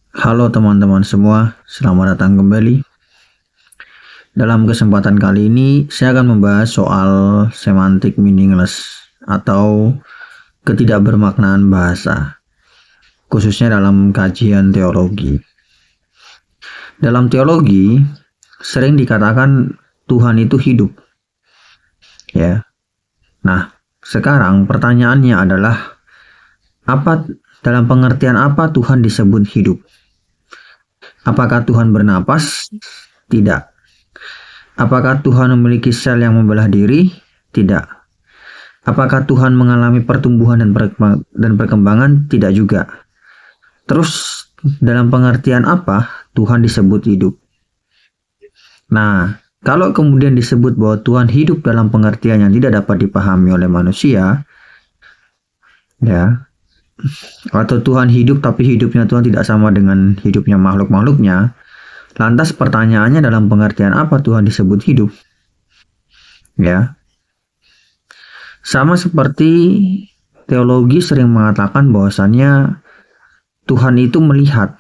Halo teman-teman semua, selamat datang kembali. Dalam kesempatan kali ini, saya akan membahas soal semantic meaningless atau ketidakbermaknaan bahasa, khususnya dalam kajian teologi. Dalam teologi, sering dikatakan Tuhan itu hidup. Ya. Nah, sekarang pertanyaannya adalah dalam pengertian apa Tuhan disebut hidup? Apakah Tuhan bernapas? Tidak. Apakah Tuhan memiliki sel yang membelah diri? Tidak. Apakah Tuhan mengalami pertumbuhan dan perkembangan? Tidak juga. Terus, dalam pengertian apa Tuhan disebut hidup? Nah, kalau kemudian disebut bahwa Tuhan hidup dalam pengertian yang tidak dapat dipahami oleh manusia, ya, atau Tuhan hidup tapi hidupnya Tuhan tidak sama dengan hidupnya makhluk-makhluknya, lantas pertanyaannya dalam pengertian apa Tuhan disebut hidup? Ya. Sama seperti teologi sering mengatakan bahwasannya Tuhan itu melihat.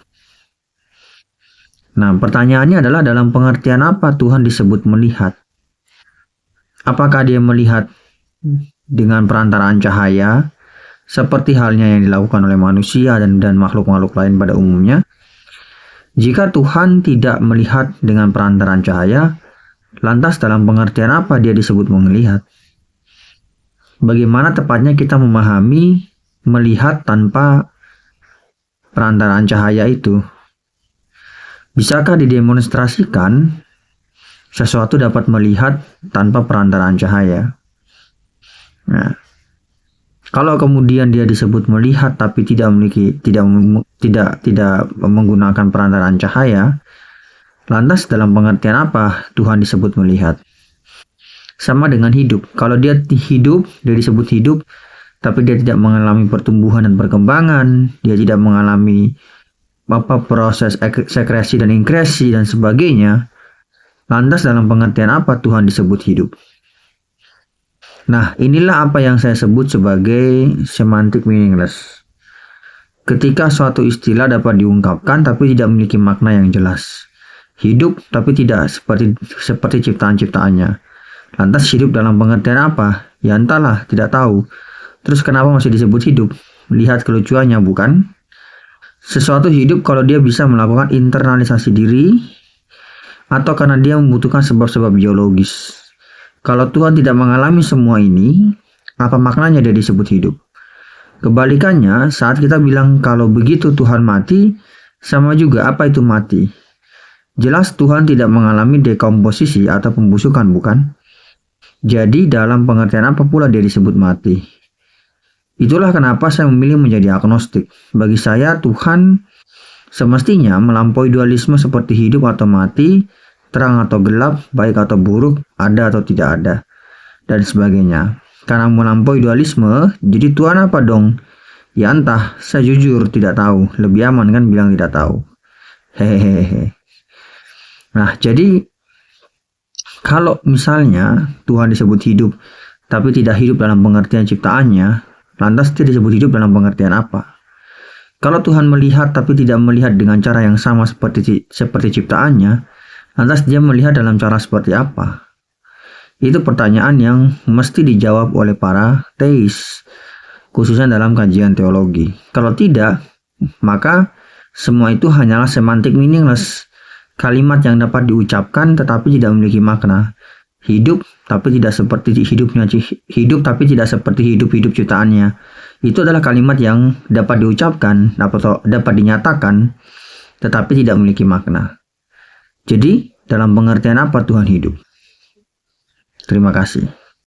Nah, pertanyaannya adalah dalam pengertian apa Tuhan disebut melihat? Apakah dia melihat dengan perantaraan cahaya, seperti halnya yang dilakukan oleh manusia dan makhluk-makhluk lain pada umumnya? Jika Tuhan tidak melihat dengan perantaraan cahaya, lantas dalam pengertian apa dia disebut melihat? Bagaimana tepatnya kita memahami melihat tanpa perantaraan cahaya itu? Bisakah didemonstrasikan sesuatu dapat melihat tanpa perantaraan cahaya? Nah, kalau kemudian dia disebut melihat tapi tidak menggunakan perantaraan cahaya, lantas dalam pengertian apa Tuhan disebut melihat? Sama dengan hidup. Kalau dia hidup, dia disebut hidup, tapi dia tidak mengalami pertumbuhan dan perkembangan, dia tidak mengalami proses sekresi dan inkresi dan sebagainya, lantas dalam pengertian apa Tuhan disebut hidup? Nah, inilah apa yang saya sebut sebagai semantic meaningless. Ketika suatu istilah dapat diungkapkan tapi tidak memiliki makna yang jelas. Hidup tapi tidak seperti ciptaan-ciptaannya. Lantas hidup dalam pengertian apa? Ya entahlah, tidak tahu. Terus kenapa masih disebut hidup? Lihat kelucuannya, bukan? Sesuatu hidup kalau dia bisa melakukan internalisasi diri atau karena dia membutuhkan sebab-sebab biologis. Kalau Tuhan tidak mengalami semua ini, apa maknanya dia disebut hidup? Kebalikannya, saat kita bilang kalau begitu Tuhan mati, sama juga apa itu mati? Jelas Tuhan tidak mengalami dekomposisi atau pembusukan, bukan? Jadi dalam pengertian apa pula dia disebut mati? Itulah kenapa saya memilih menjadi agnostik. Bagi saya Tuhan semestinya melampaui dualisme seperti hidup atau mati, terang atau gelap, baik atau buruk, ada atau tidak ada, dan sebagainya. Karena melampaui dualisme, jadi Tuhan apa dong? Ya entah, saya jujur tidak tahu. Lebih aman kan bilang tidak tahu. Hehehe. Nah, jadi kalau misalnya Tuhan disebut hidup, tapi tidak hidup dalam pengertian ciptaannya, lantas dia disebut hidup dalam pengertian apa? Kalau Tuhan melihat tapi tidak melihat dengan cara yang sama seperti ciptaannya, lantas dia melihat dalam cara seperti apa? Itu pertanyaan yang mesti dijawab oleh para teis, khususnya dalam kajian teologi. Kalau tidak, maka semua itu hanyalah semantic meaningless. Kalimat yang dapat diucapkan tetapi tidak memiliki makna. Hidup tapi tidak seperti hidup ciptaannya. Itu adalah kalimat yang dapat diucapkan, dapat dinyatakan, tetapi tidak memiliki makna. Jadi, dalam pengertian apa Tuhan hidup? Terima kasih.